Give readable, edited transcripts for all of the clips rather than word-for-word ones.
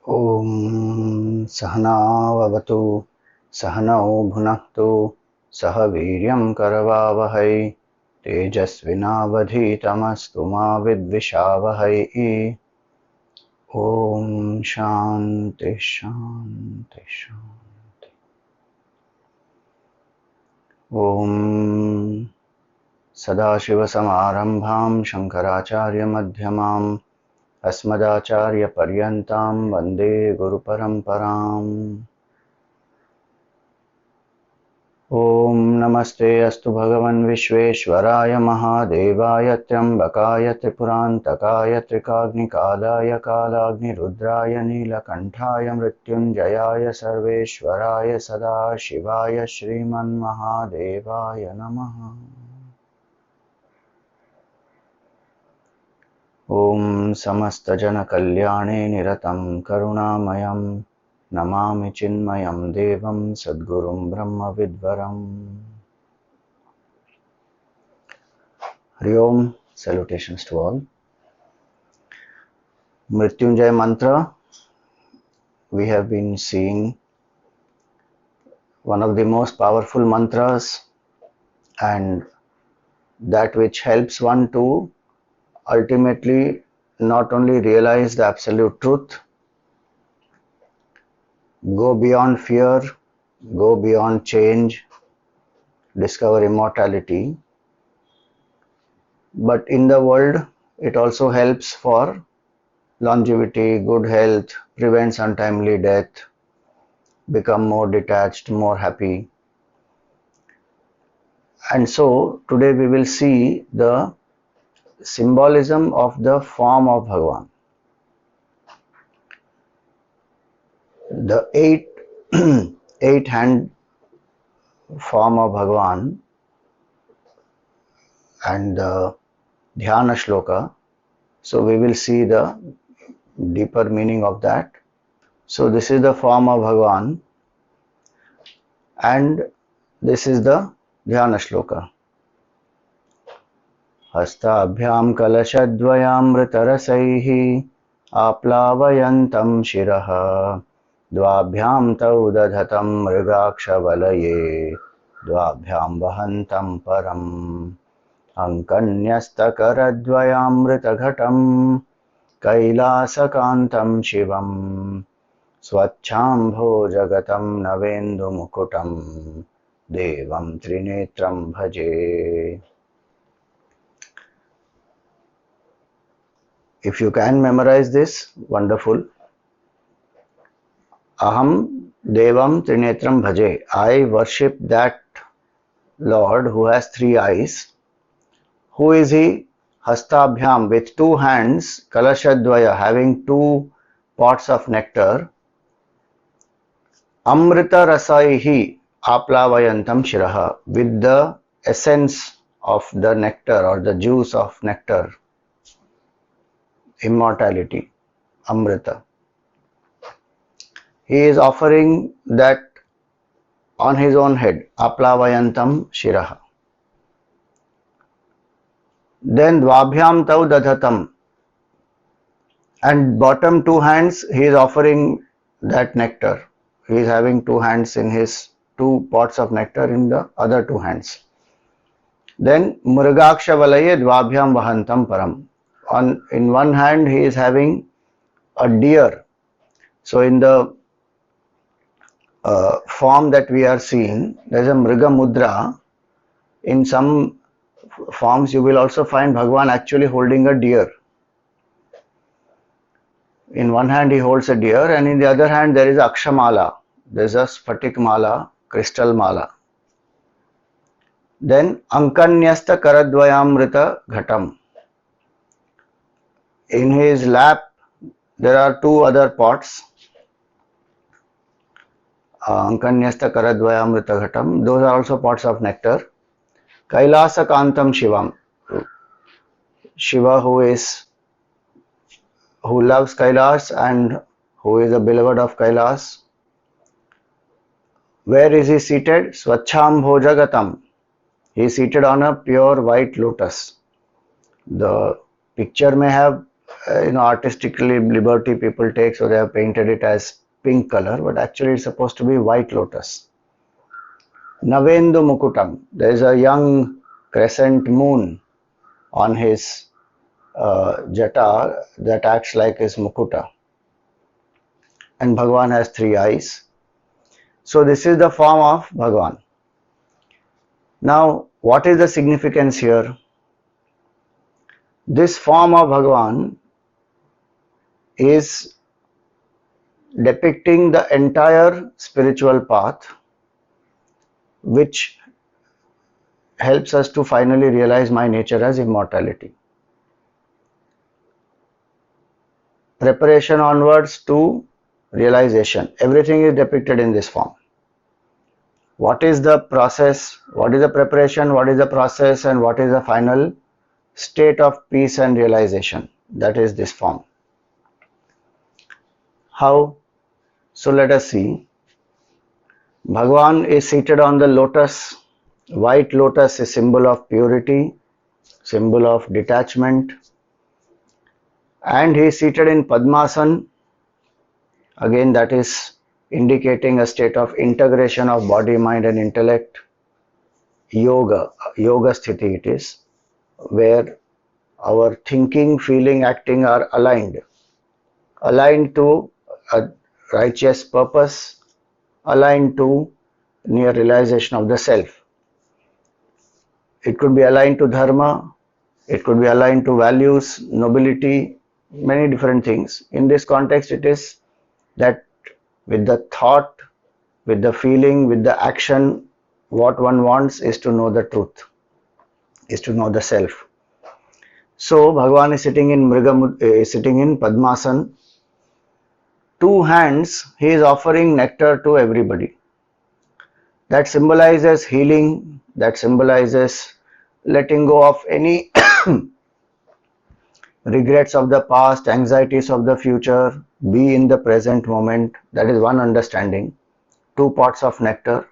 Om Sahanavavatu Sahanau Bhunaktu Sah Viryam Karavavahai Tejasvinavadhitamastu ma vidvishavahai. Om Shanti Shanti Shanti. Om Sadashiva Samarambham Shankaracharya Madhyamam Asmadacharya Paryantam Vande Guru Paramparam. Om Namaste Astu Bhagavan Vishveshwaraya Mahadevaye Trambakaya Tripurantakaya Trikagnikalaya Kalagni Rudraya Neelakanthaya Mrityunjayaya Sarveshwaraya Sadashivaya Shriman Mahadevaya Namaha. Om Samasta Jana Kalyane Niratam Karunamayam Namami Chinmayam Devam Sadgurum Brahma Vidvaram. Hari Om, salutations to all. Mrityunjaya mantra, we have been seeing one of the most powerful mantras and that which helps one to ultimately not only realize the absolute truth, go beyond fear, go beyond change, discover immortality, but in the world it also helps for longevity, good health, prevents untimely death, become more detached, more happy. And so today we will see the symbolism of the form of Bhagavan. The eight hand form of Bhagavan and the dhyana shloka. So we will see the deeper meaning of that. So this is the form of Bhagavan and this is the dhyana shloka. Hastabhyam kalashadvayamritarasaihi aplavayantam shiraha dvabhyam tau dadhatam mrigakshavalaye dvabhyam vahantam param ankanyastakaradvayamritaghatam kailasakantam shivam swachhambho jagatam navendu mukutam devam trinetram bhaje. If you can memorize this, wonderful. Aham Devam Trinetram Bhaje. I worship that Lord who has three eyes. Who is he? Hastabhyam, with two hands, Kalashadvaya, having two pots of nectar. Amrita Rasaihi Aplavayantam Shiraha, with the essence of the nectar or the juice of nectar. Immortality, Amrita. He is offering that on his own head, Aplavayantam Shiraha. Then Dvabhyam Tau Dadhatam, and bottom two hands he is offering that nectar. He is having two hands in his two pots of nectar in the other two hands. Then Mrigakshavalaye Dvabhyam Vahantam Param. In one hand he is having a deer. So in the form that we are seeing, there is a Mriga Mudra. In some forms you will also find Bhagavan actually holding a deer. In one hand he holds a deer and in the other hand there is Akshamala. There is a Sphatik Mala, crystal Mala. Then Ankanyasta Karadvayamrita Ghatam. In his lap there are two other pots. Ankanyasta Karadvayamrita Ghatam. Those are also pots of nectar. Kailasa Kantam Shivam. Shiva who loves Kailas and who is a beloved of Kailas. Where is he seated? Swachhambho Jagatam. He is seated on a pure white lotus. The picture may have artistically liberty people take, so they have painted it as pink color, but actually it's supposed to be white lotus. Navendu Mukutam, there is a young crescent moon on his jata that acts like his mukuta. And Bhagavan has 3 eyes. So this is the form of Bhagavan. Now, what is the significance here? This form of Bhagavan is depicting the entire spiritual path, which helps us to finally realize my nature as immortality. Preparation onwards to realization. Everything is depicted in this form. What is the process? What is the preparation? What is the process? And what is the final state of peace and realization? That is this form. How? So let us see. Bhagavan is seated on the lotus. White lotus is symbol of purity, symbol of detachment. And he is seated in Padmasana. Again, that is indicating a state of integration of body, mind and intellect. Yoga sthiti it is, where our thinking, feeling, acting are aligned to a righteous purpose, aligned to near realization of the self. It could be aligned to dharma, it could be aligned to values, nobility, many different things. In this context, it is that with the thought, with the feeling, with the action, what one wants is to know the truth, is to know the self. So Bhagavan is sitting in Padmasana. 2 hands, he is offering nectar to everybody. That symbolizes healing, that symbolizes letting go of any regrets of the past, anxieties of the future, be in the present moment. That is one understanding. 2 pots of nectar.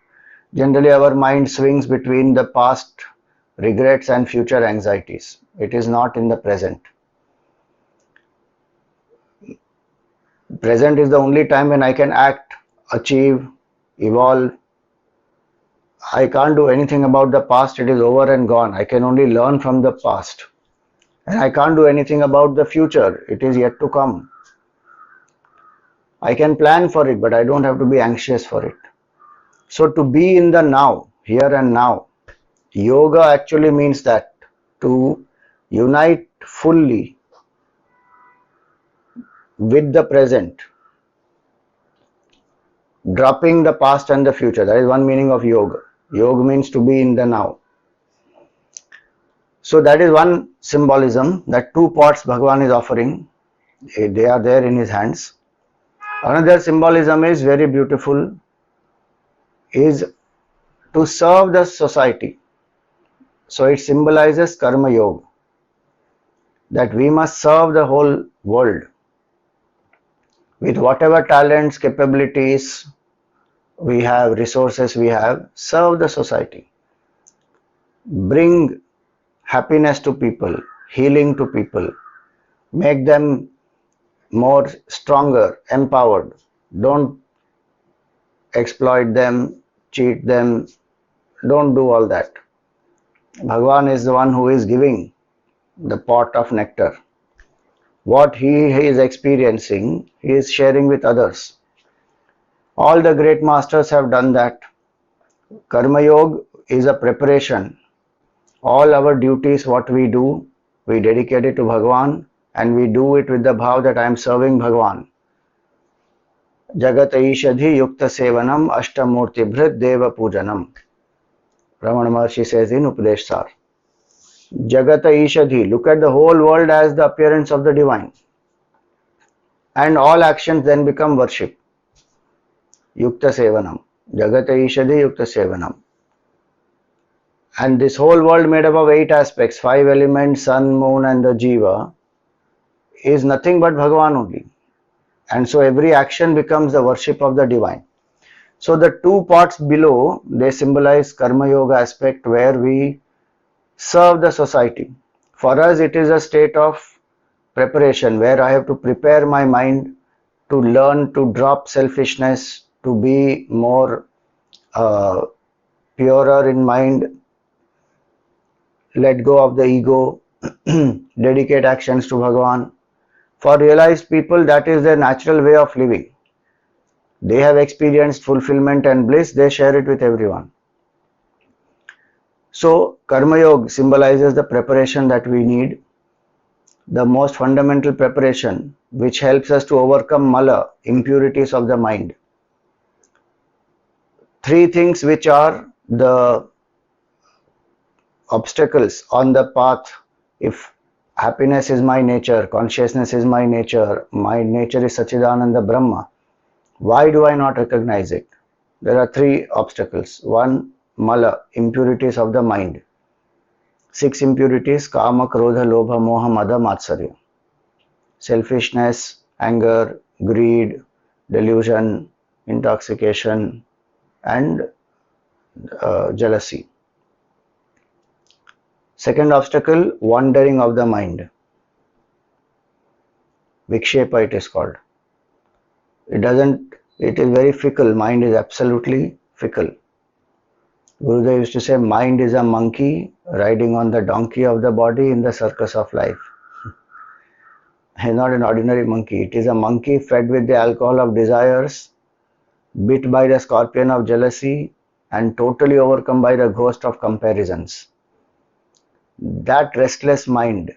Generally our mind swings between the past regrets and future anxieties. It is not in the present. Present is the only time when I can act, achieve, evolve. I can't do anything about the past. It is over and gone. I can only learn from the past. And I can't do anything about the future. It is yet to come. I can plan for it, but I don't have to be anxious for it. So to be in the now, here and now, yoga actually means that to unite fully with the present, dropping the past and the future. That is one meaning of yoga. Yoga means to be in the now. So that is one symbolism, that 2 pots Bhagavan is offering. They are there in his hands. Another symbolism is very beautiful, is to serve the society. So it symbolizes karma yoga, that we must serve the whole world with whatever talents, capabilities we have, resources we have. Serve the society, bring happiness to people, healing to people, make them more stronger, empowered. Don't exploit them, cheat them, don't do all that. Bhagavan is the one who is giving the pot of nectar. What he is experiencing, he is sharing with others. All the great masters have done that. Karma Yoga is a preparation. All our duties, what we do, we dedicate it to Bhagavan, and we do it with the bhav that I am serving Bhagavan. Jagat Ishadhi Yukta Sevanam Ashtamurti Bhrit Deva Pujanam. Ramana Maharshi says in Upadesh Sar. Jagat Ishadhi, look at the whole world as the appearance of the divine. And all actions then become worship. Yukta Sevanam. Jagat Ishadhi Yukta Sevanam. And this whole world made up of 8 aspects, 5 elements, sun, moon and the Jiva, is nothing but Bhagavan only. And so every action becomes the worship of the divine. So the 2 pots below, they symbolize Karma Yoga aspect, where we serve the society. For us it is a state of preparation where I have to prepare my mind to learn to drop selfishness, to be more uh, purer in mind, let go of the ego, dedicate actions to Bhagavan. For realized people, that is their natural way of living. They have experienced fulfillment and bliss, they share it with everyone. So, Karma Yoga symbolizes the preparation that we need, the most fundamental preparation which helps us to overcome mala, impurities of the mind. Three things which are the obstacles on the path. If happiness is my nature, consciousness is my nature is Sachidananda Brahma, why do I not recognize it? There are three obstacles. One, mala, impurities of the mind. Six impurities: kama, krodha, lobha, moha, mada, matsarya. Selfishness, anger, greed, delusion, intoxication, and jealousy. Second obstacle, wandering of the mind. Vikshepa it is called. It is very fickle. Mind is absolutely fickle. Gurudev used to say, mind is a monkey riding on the donkey of the body in the circus of life. It's not an ordinary monkey. It is a monkey fed with the alcohol of desires, bit by the scorpion of jealousy, and totally overcome by the ghost of comparisons. That restless mind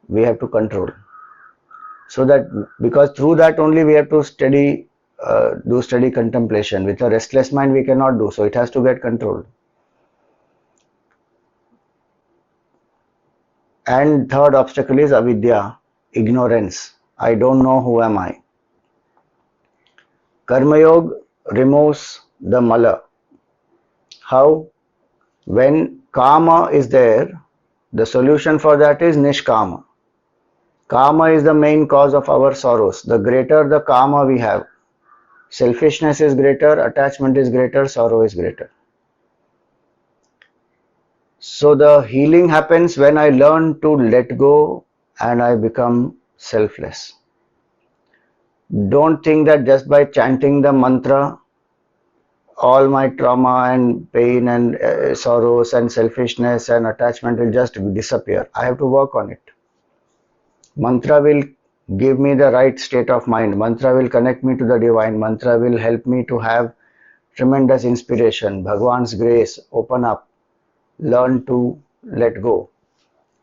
we have to control. So that, because through that only we have to do steady contemplation. With a restless mind we cannot do, so it has to get controlled. And third obstacle is avidya, ignorance. I don't know who am I. Karma Yoga removes the mala. How? When kama is there, the solution for that is nishkama. Kama is the main cause of our sorrows. The greater the kama we have, selfishness is greater, attachment is greater, sorrow is greater. So the healing happens when I learn to let go and I become selfless. Don't think that just by chanting the mantra, all my trauma and pain and sorrows and selfishness and attachment will just disappear. I have to work on it. Mantra will give me the right state of mind. Mantra will connect me to the divine. Mantra will help me to have tremendous inspiration, Bhagwan's grace, open up, learn to let go.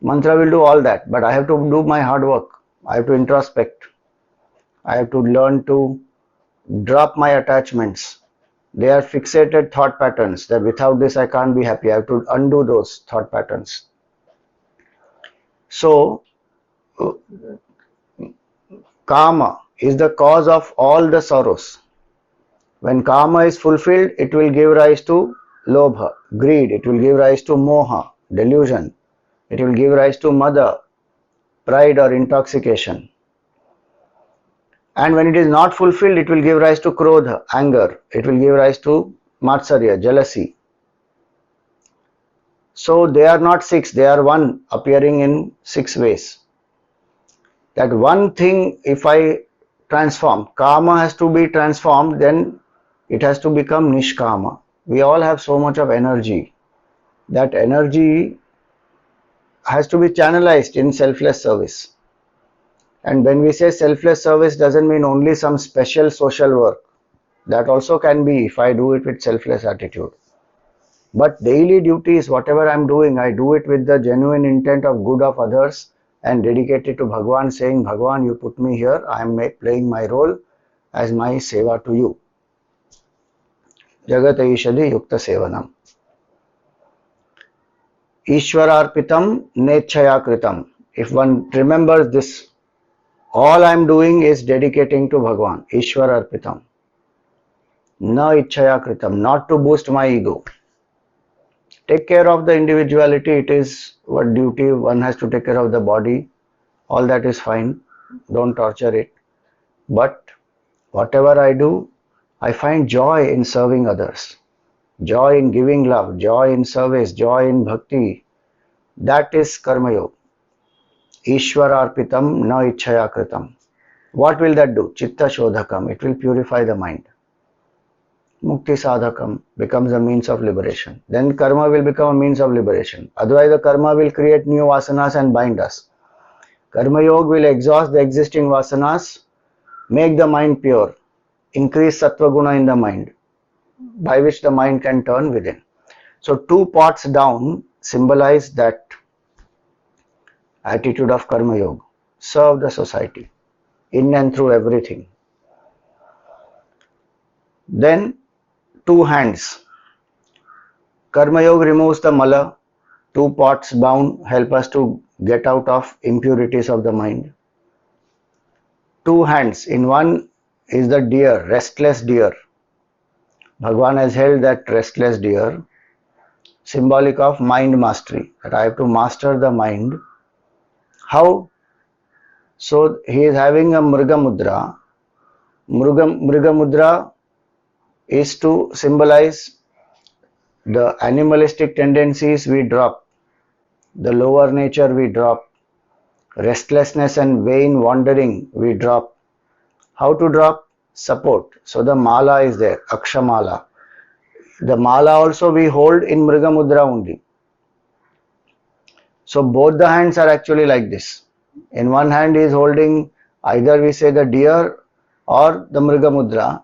Mantra will do all that, but I have to do my hard work. I have to introspect. I have to learn to drop my attachments. They are fixated thought patterns that without this I can't be happy. I have to undo those thought patterns. So, karma is the cause of all the sorrows. When karma is fulfilled, it will give rise to lobha, greed. It will give rise to moha, delusion. It will give rise to mada, pride or intoxication. And when it is not fulfilled, it will give rise to krodha, anger. It will give rise to matsarya, jealousy. So they are not six, they are one, appearing in 6 ways. That one thing, if I transform, karma has to be transformed, then it has to become nishkama. We all have so much of energy. That energy has to be channelized in selfless service. And when we say selfless service, doesn't mean only some special social work. That also can be if I do it with selfless attitude. But daily duties, whatever I am doing, I do it with the genuine intent of good of others and dedicate it to Bhagwan, saying, Bhagwan, you put me here, I am playing my role as my seva to you. Jagat Ishadi Yukta Sevanam. Ishwararpitam Nechaya Kritam. If one remembers this, all I am doing is dedicating to Bhagwan, Ishwararpitam. Na Ichchaya Kritam, not to boost my ego. Take care of the individuality, it is what duty, one has to take care of the body, all that is fine, don't torture it. But whatever I do, I find joy in serving others, joy in giving love, joy in service, joy in bhakti. That is Karma Yoga. Ishwararpitam na ichhaya kritam. What will that do? Chitta shodhakam. It will purify the mind. Mukti sadhakam becomes a means of liberation. Then karma will become a means of liberation. Otherwise the karma will create new vasanas and bind us. Karma yoga will exhaust the existing vasanas, make the mind pure, increase sattva guna in the mind, by which the mind can turn within. So 2 pots down symbolize that attitude of karma yoga. Serve the society in and through everything. Then 2 hands. Karma yoga removes the mala. 2 pots down help us to get out of impurities of the mind. 2 hands. In one is the deer, restless deer. Bhagavan has held that restless deer, symbolic of mind mastery, that I have to master the mind. How? So he is having a Mriga Mudra. Mriga Mudra is to symbolize the animalistic tendencies we drop, the lower nature we drop, restlessness and vain wandering we drop. How to drop? Support. So the mala is there, Akshamala. The mala also we hold in Mriga Mudra only. So both the hands are actually like this. In one hand he is holding either we say the deer or the Mriga Mudra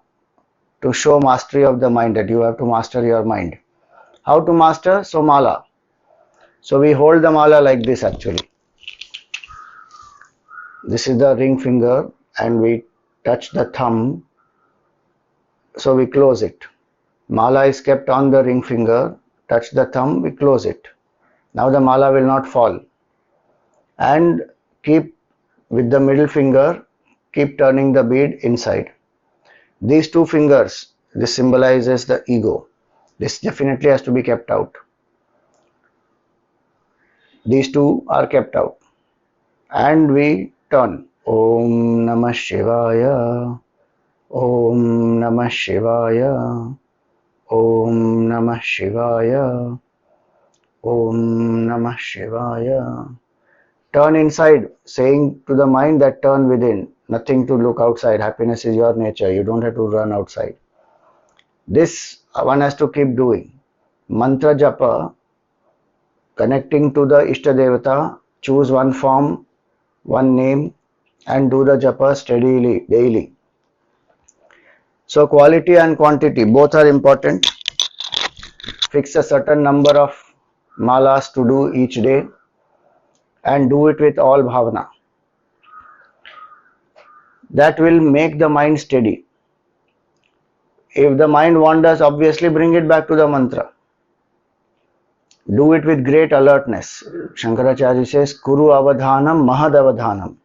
to show mastery of the mind, that you have to master your mind. How to master? So mala. So we hold the mala like this actually. This is the ring finger and we touch the thumb. So we close it. Mala is kept on the ring finger, touch the thumb, we close it. Now the mala will not fall. And keep with the middle finger, keep turning the bead inside. These 2 fingers, this symbolizes the ego. This definitely has to be kept out. These 2 are kept out. And we turn. Om Namah Shivaya. Om Namah Shivaya. Om Namah Shivaya. Om Namah Shivaya. Turn inside, saying to the mind that turn within. Nothing to look outside. Happiness is your nature. You don't have to run outside. This one has to keep doing. Mantra japa, connecting to the Ishta Devata, choose one form, one name, and do the japa steadily, daily. So quality and quantity, both are important. Fix a certain number of malas to do each day and do it with all bhavana. That will make the mind steady. If the mind wanders, obviously bring it back to the mantra. Do it with great alertness. Shankaracharya says, Kuru avadhanam mahad avadhanam.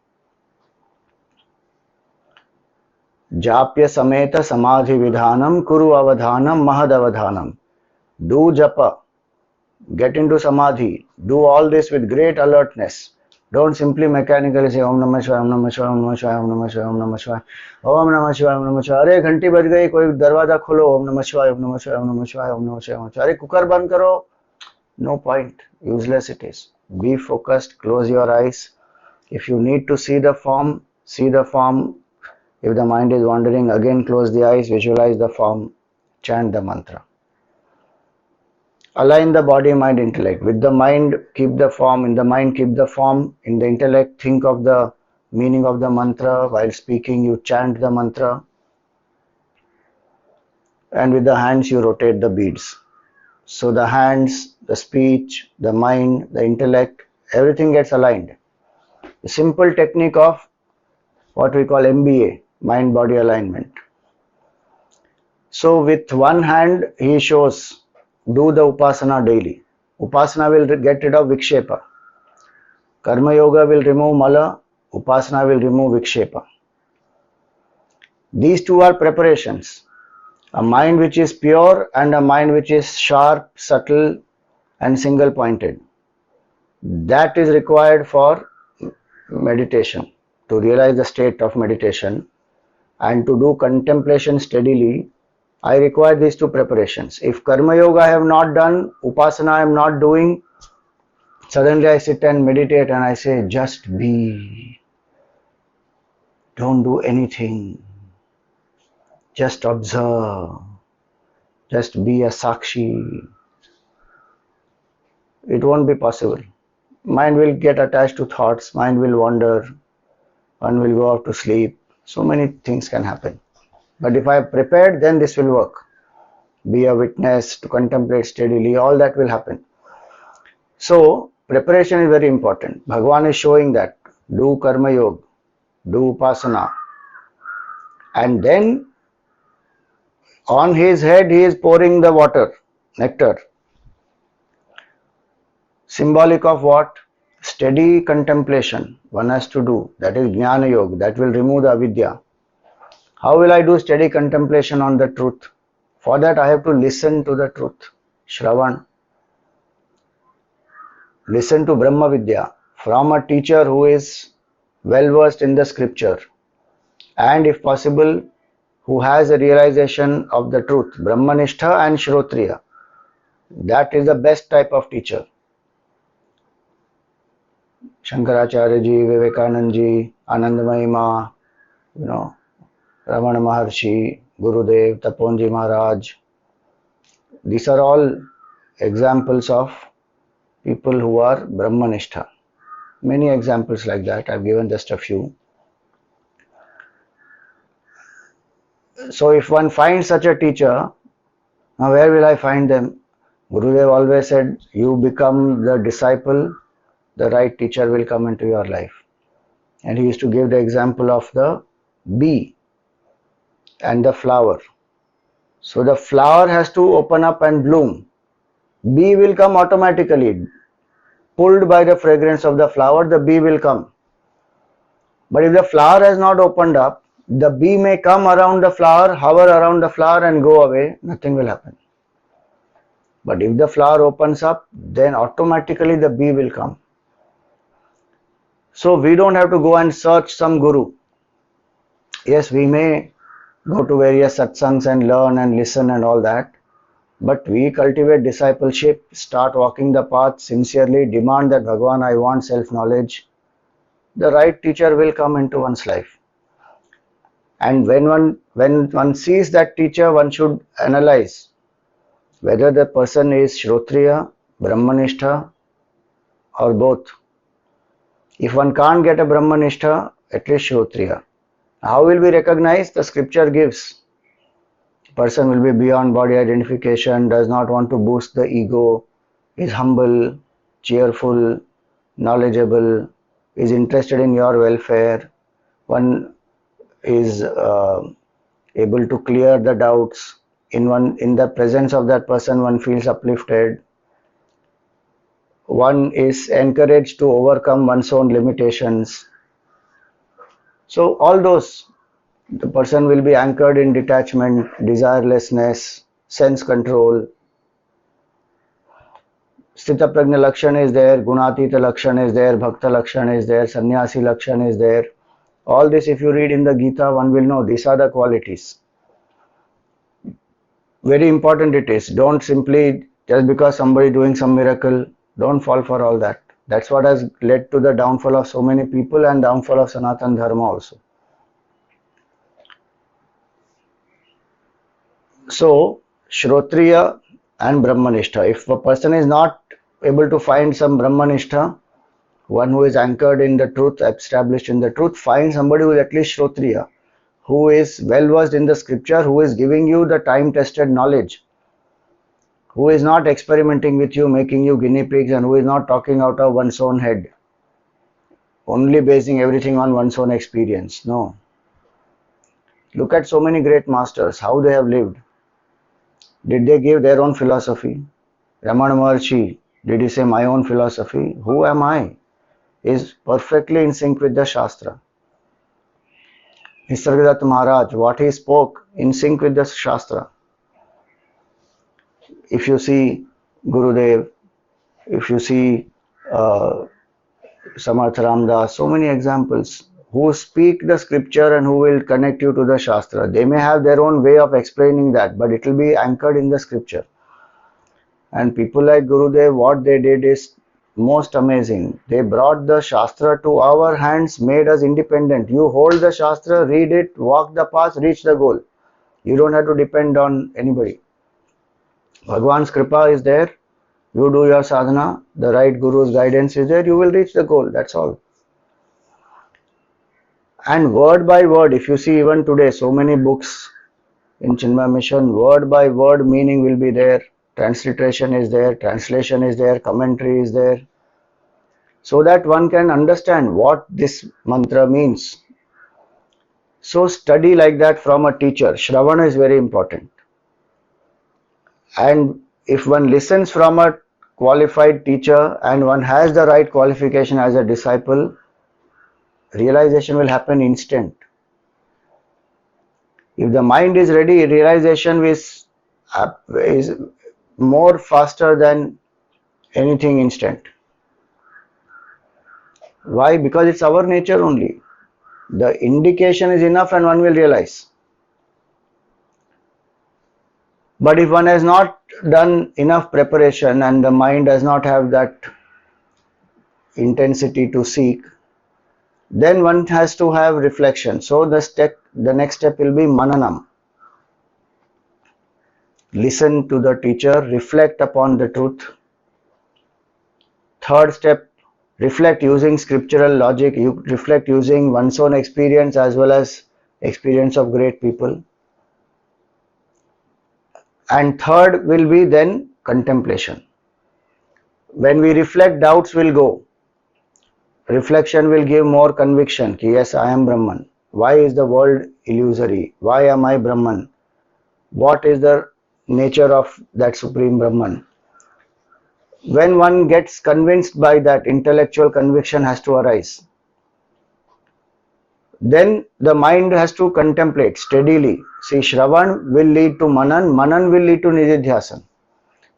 Japya sameta samadhi vidhanam kuru avadhanam mahad avadhanam. Do japa. Get into samadhi. Do all this with great alertness. Don't simply mechanically say Om Namah Shivaya, Om Namah Shivaya, Om Namah Shivaya, Om Namah Shivaya, Om Namah Shivaya, Om Namah Shivaya, Om Namah Shivaya. अरे घंटी बज गई, कोई दरवाजा खोलो, Om Namah Shivaya, Om Namah Shivaya, Om Namah Shivaya, Om Namah Shivaya, Om Namah Shivaya. अरे cooker बंद करो. No point. Useless it is. Be focused. Close your eyes. If you need to see the form, see the form. If the mind is wandering, again close the eyes, visualize the form, chant the mantra. Align the body, mind, intellect. With the mind, keep the form. In the mind, keep the form. In the intellect, think of the meaning of the mantra. While speaking, you chant the mantra. And with the hands, you rotate the beads. So the hands, the speech, the mind, the intellect, everything gets aligned. The simple technique of what we call MBA, mind-body alignment. So with one hand, he shows, do the upasana daily. Upasana will get rid of vikshepa. Karma yoga will remove mala. Upasana will remove vikshepa. These 2 are preparations. A mind which is pure and a mind which is sharp, subtle and single pointed. That is required for meditation. To realize the state of meditation and to do contemplation steadily, I require these 2 preparations. If Karma Yoga I have not done, Upasana I am not doing, Suddenly I sit and meditate and I say, just be. Don't do anything. Just observe. Just be a sakshi. It won't be possible. Mind will get attached to thoughts, mind will wander, one will go off to sleep. So many things can happen. But if I have prepared, then this will work. Be a witness, to contemplate steadily, all that will happen. So, preparation is very important. Bhagavan is showing that. Do karma yoga, do upasana. And then on his head he is pouring the water, nectar. Symbolic of what? Steady contemplation one has to do. That is Jnana Yoga. That will remove the avidya. How will I do steady contemplation on the truth? For that I have to listen to the truth. Shravan. Listen to Brahma Vidya from a teacher who is well versed in the scripture. And if possible, who has a realization of the truth. Brahmanishtha and Shrotriya. That is the best type of teacher. Shankaracharya ji, Vivekanand ji, Anandamayi Ma, Ramana Maharshi, Gurudev, Taponji Maharaj. These are all examples of people who are Brahmanishtha. Many examples like that. I've given just a few. So if one finds such a teacher, now where will I find them? Gurudev always said, you become the disciple, the right teacher will come into your life. And he used to give the example of the bee and the flower. So the flower has to open up and bloom. Bee will come automatically. Pulled by the fragrance of the flower, the bee will come. But if the flower has not opened up, the bee may come around the flower, hover around the flower and go away. Nothing will happen. But if the flower opens up, then automatically the bee will come. So we don't have to go and search some guru. Yes, we may go to various satsangs and learn and listen and all that. But we cultivate discipleship, start walking the path sincerely, demand that Bhagavan, I want self-knowledge. The right teacher will come into one's life. And when one sees that teacher, one should analyze whether the person is Shrotriya, Brahmanishtha or both. If one can't get a Brahmanishtha, at least Shrotriya. How will we recognize? The scripture gives. Person will be beyond body identification, does not want to boost the ego, is humble, cheerful, knowledgeable, is interested in your welfare. One is able to clear the doubts. In the presence of that person, one feels uplifted. One is encouraged to overcome one's own limitations. So all those, the person will be anchored in detachment, desirelessness, sense control. Sthita Prajna Lakshan is there, Gunatita Lakshan is there, Bhakta Lakshan is there, Sannyasi Lakshan is there. All this, if you read in the Gita, one will know these are the qualities. Very important it is. Don't simply, just because somebody doing some miracle, don't fall for all that. That's what has led to the downfall of so many people and downfall of Sanatana Dharma also. So, Shrotriya and Brahmanishtha. If a person is not able to find some Brahmanishtha, one who is anchored in the truth, established in the truth, find somebody who is at least Shrotriya, who is well versed in the scripture, who is giving you the time tested knowledge, who is not experimenting with you, making you guinea pigs, and who is not talking out of one's own head, only basing everything on one's own experience. No. Look at so many great masters, how they have lived. Did they give their own philosophy? Ramana Maharshi, did he say my own philosophy? Who am I? Is perfectly in sync with the Shastra. Nisargadatta Maharaj, what he spoke, in sync with the Shastra. If you see Gurudev, if you see Samarth Ramdas, so many examples who speak the scripture and who will connect you to the Shastra. They may have their own way of explaining that, but it will be anchored in the scripture. And people like Gurudev, what they did is most amazing. They brought the Shastra to our hands, made us independent. You hold the Shastra, read it, walk the path, reach the goal. You don't have to depend on anybody. Bhagwan's Kripa is there. You do your sadhana, the right Guru's guidance is there, you will reach the goal. That's all. And word by word, if you see even today, so many books in Chinmaya Mission, word by word meaning will be there. Transliteration is there, translation is there, commentary is there. So that one can understand what this mantra means. So study like that from a teacher. Shravana is very important. And if one listens from a qualified teacher and one has the right qualification as a disciple, realization will happen instant. If the mind is ready, realization is more faster than anything instant. Why? Because it's our nature only. The indication is enough and one will realize. But if one has not done enough preparation and the mind does not have that intensity to seek, then one has to have reflection. So the next step will be mananam. Listen to the teacher, reflect upon the truth. Third step, reflect using scriptural logic, you reflect using one's own experience as well as experience of great people. And third will be then contemplation. When we reflect, doubts will go. Reflection will give more conviction that yes, I am Brahman. Why is the world illusory? Why am I Brahman? What is the nature of that Supreme Brahman? When one gets convinced by that, intellectual conviction has to arise. Then the mind has to contemplate steadily. See, Shravan will lead to Manan, Manan will lead to Nididhyasan.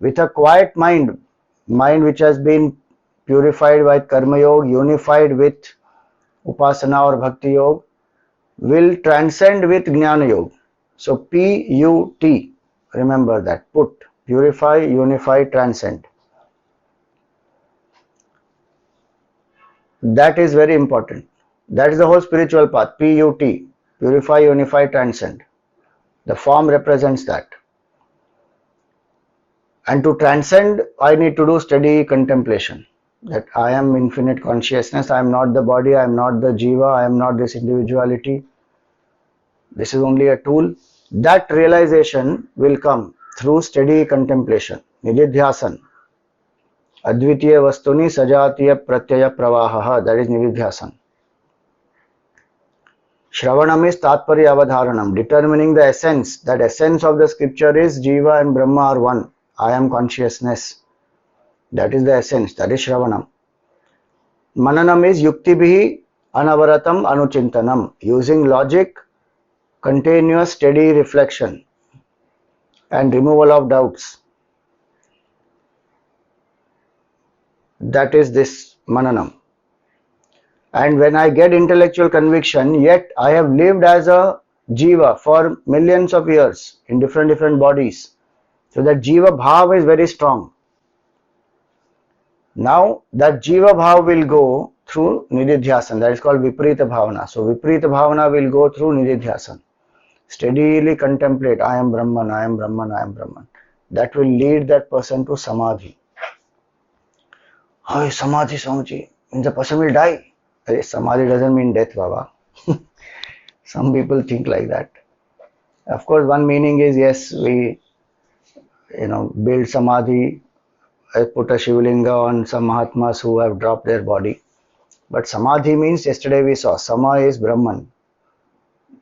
With a quiet mind, mind which has been purified by Karma Yoga, unified with Upasana or Bhakti Yoga, will transcend with Jnana Yoga. So P-U-T, remember that, put, purify, unify, transcend. That is very important. That is the whole spiritual path, P-U-T, purify, unify, transcend. The form represents that. And to transcend, I need to do steady contemplation. That I am infinite consciousness, I am not the body, I am not the jiva, I am not this individuality. This is only a tool. That realization will come through steady contemplation. Nididhyasan. Advitiya vastuni sajatiya pratyaya pravaha. That is Nididhyasan. Shravanam is Tatparya Avadharanam. Determining the essence. That essence of the scripture is Jiva and Brahma are one. I am consciousness. That is the essence. That is Shravanam. Mananam is Yuktibhihi Anavaratam Anuchintanam. Using logic, continuous steady reflection and removal of doubts. That is this Mananam. And when I get intellectual conviction, yet I have lived as a Jiva for millions of years in different bodies. So that Jiva Bhav is very strong. Now that Jiva Bhav will go through Nididhyasan. That is called Viparita Bhavana. So Viparita Bhavana will go through Nididhyasan. Steadily contemplate, I am Brahman, I am Brahman, I am Brahman. That will lead that person to Samadhi. Oh, Samadhi, Samadhi, means the person will die. Samadhi doesn't mean death, Baba. Some people think like that. Of course, one meaning is yes, we build Samadhi, put a Shivlinga on some Mahatmas who have dropped their body. But Samadhi means, yesterday we saw, Sama is Brahman.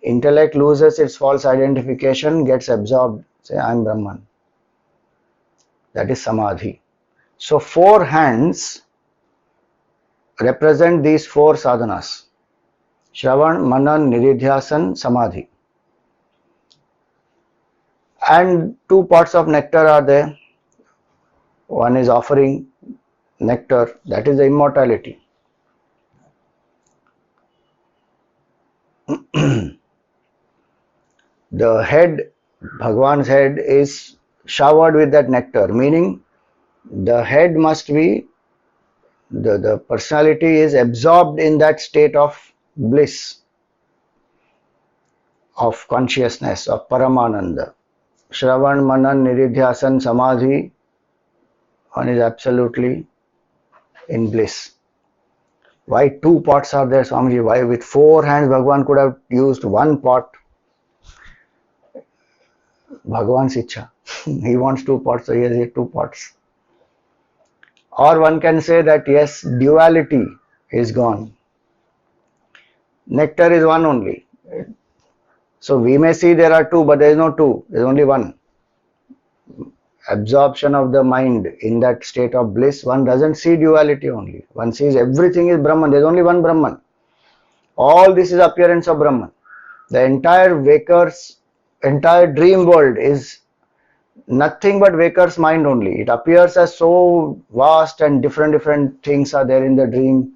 Intellect loses its false identification, gets absorbed. Say, I am Brahman. That is Samadhi. So, 4 hands represent these 4 sadhanas. Shravan, Manan, Nididhyasan, Samadhi. And 2 pots of nectar are there. One is offering nectar, that is the immortality. The head, Bhagwan's head is showered with that nectar, meaning the head must be The personality is absorbed in that state of bliss, of consciousness, of Paramananda. Shravan, Manan, Niridhyasan, Samadhi, one is absolutely in bliss. Why two pots are there, Swamiji? Why with four hands Bhagavan could have used one pot? Bhagavan's ichha. He wants two pots, so he has two pots. Or one can say that yes, duality is gone. Nectar is one only. So we may see there are two, but there is no two, there is only one. Absorption of the mind in that state of bliss, one doesn't see duality only. One sees everything is Brahman, there is only one Brahman. All this is appearance of Brahman. The entire dream world is nothing but waker's mind only. It appears as so vast and different things are there in the dream.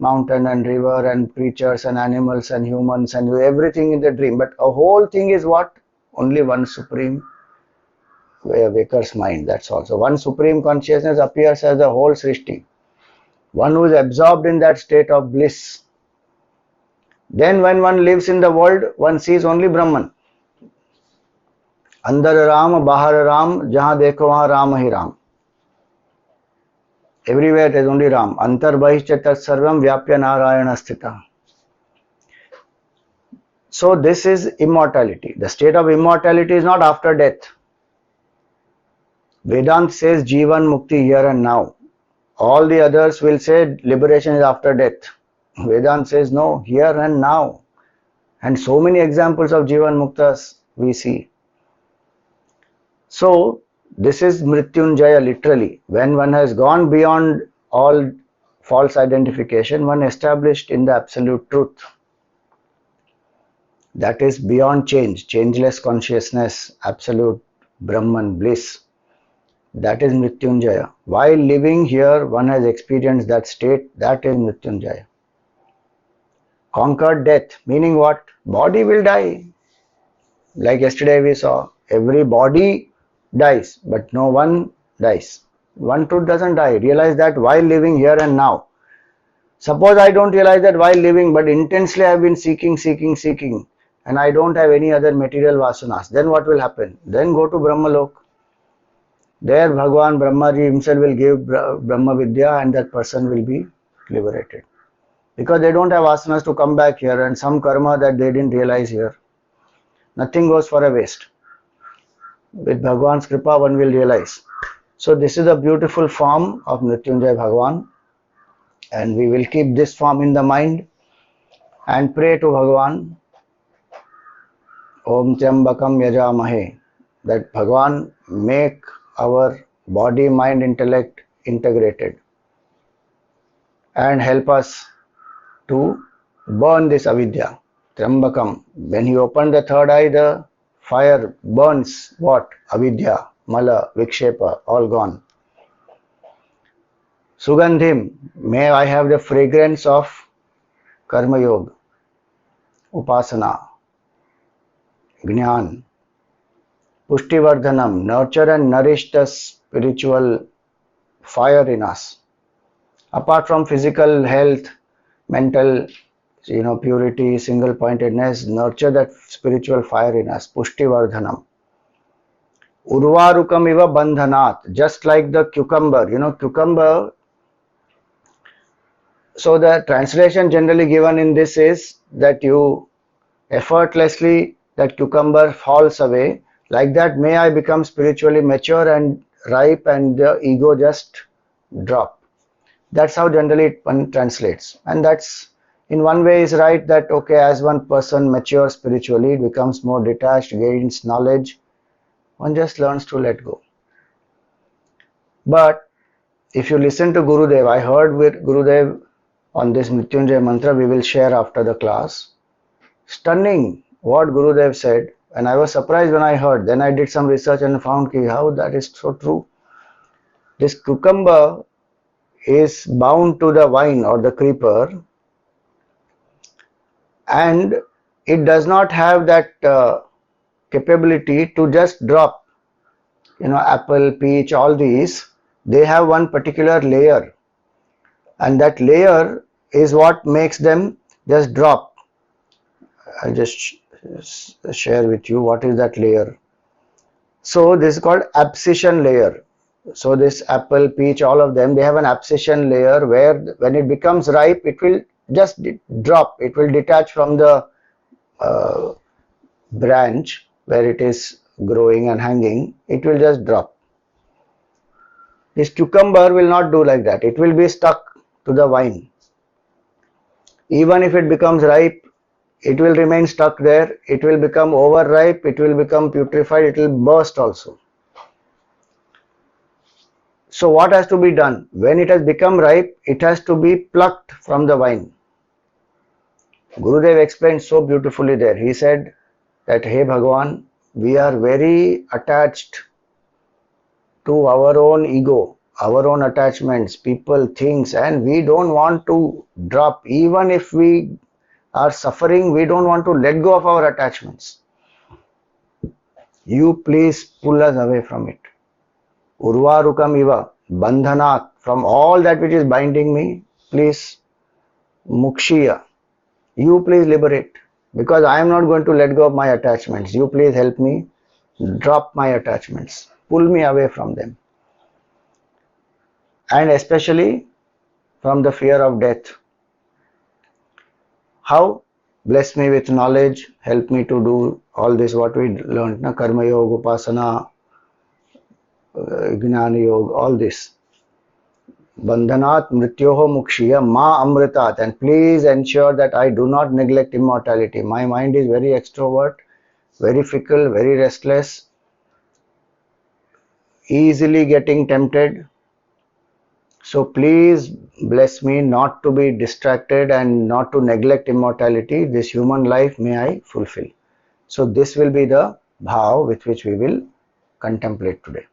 Mountain and river and creatures and animals and humans and everything in the dream. But a whole thing is what? Only one supreme waker's mind. That's all. So one supreme consciousness appears as the whole Srishti. One who is absorbed in that state of bliss. Then when one lives in the world, one sees only Brahman. Andar Ram, Bahar Ram, Jahan dekho wahan Ram hi Ram. Everywhere there is only Ram. Antar Bahishcha Tat Sarvam Vyapya Narayana Sthita. So this is immortality. The state of immortality is not after death. Vedanta says Jivan Mukti here and now. All the others will say liberation is after death. Vedanta says no, here and now. And so many examples of Jivan Muktas we see. So this is Mrityunjaya literally. When one has gone beyond all false identification, one established in the absolute truth. That is beyond change, changeless consciousness, absolute Brahman, bliss. That is Mrityunjaya. While living here, one has experienced that state. That is Mrityunjaya. Conquered death, meaning what? Body will die. Like yesterday we saw, every body dies, but no one dies. One truth doesn't die. Realize that while living here and now. Suppose I don't realize that while living, but intensely I have been seeking, and I don't have any other material vasanas. Then what will happen? Then go to Brahmalok. There Bhagavan Brahmaji himself will give Brahma Vidya and that person will be liberated. Because they don't have vasanas to come back here and some karma that they didn't realize here. Nothing goes for a waste. With Bhagavan's Kripa one will realize. So this is a beautiful form of Mrityunjaya Bhagavan. And we will keep this form in the mind and pray to Bhagavan. Om Tyambakam Yajamahe. That Bhagavan make our body, mind, intellect integrated and help us to burn this avidya. Tyambakam. When he opened the third eye, the fire burns what? Avidya, Mala, Vikshepa, all gone. Sugandhim. May I have the fragrance of Karma Yoga, Upasana, Jnana. Pushtivardhanam, nurture and nourish the spiritual fire in us. Apart from physical health, mental, purity, single pointedness, nurture that spiritual fire in us. Pushtivardhanam. Urvarukam iva bandhanat, just like the cucumber. Cucumber. So the translation generally given in this is that you effortlessly, that cucumber falls away. Like that, may I become spiritually mature and ripe and the ego just drop. That's how generally one translates. And that's in one way is right that okay, as one person matures spiritually, becomes more detached, gains knowledge, one just learns to let go. But if you listen to Gurudev, I heard with Gurudev on this Mrityunjaya mantra, we will share after the class. Stunning what Gurudev said. And I was surprised when I heard. Then I did some research and found how that is so true. This cucumber is bound to the vine or the creeper, and it does not have that capability to just drop. Apple, peach, all these, they have one particular layer. And that layer is what makes them just drop. I'll just share with you what is that layer. So this is called abscission layer. So this apple, peach, all of them, they have an abscission layer where when it becomes ripe, it will just drop. It will detach from the uh, branch where it is growing and hanging. It will just drop. This cucumber will not do like that. It will be stuck to the vine. Even if it becomes ripe, it will remain stuck there. It will become overripe. It will become putrefied. It will burst also. So what has to be done? When it has become ripe, it has to be plucked from the vine. Gurudev explained so beautifully there. He said that, hey Bhagavan, we are very attached to our own ego, our own attachments, people, things, and we don't want to drop. Even if we are suffering, we don't want to let go of our attachments. You please pull us away from it. Urvarukam iva, bandhanat, from all that which is binding me, please, mukshiya, you please liberate. Because I am not going to let go of my attachments. You please help me drop my attachments. Pull me away from them. And especially from the fear of death. How? Bless me with knowledge, help me to do all this what we learned, na? Karma yoga, upasana, Gnana yoga, all this. Bandhanat mrityoho mukshiya ma amritat, and please ensure that I do not neglect immortality. My mind is very extrovert, very fickle, very restless, easily getting tempted. So please bless me not to be distracted and not to neglect immortality. This human life may I fulfill. So this will be the bhav with which we will contemplate today.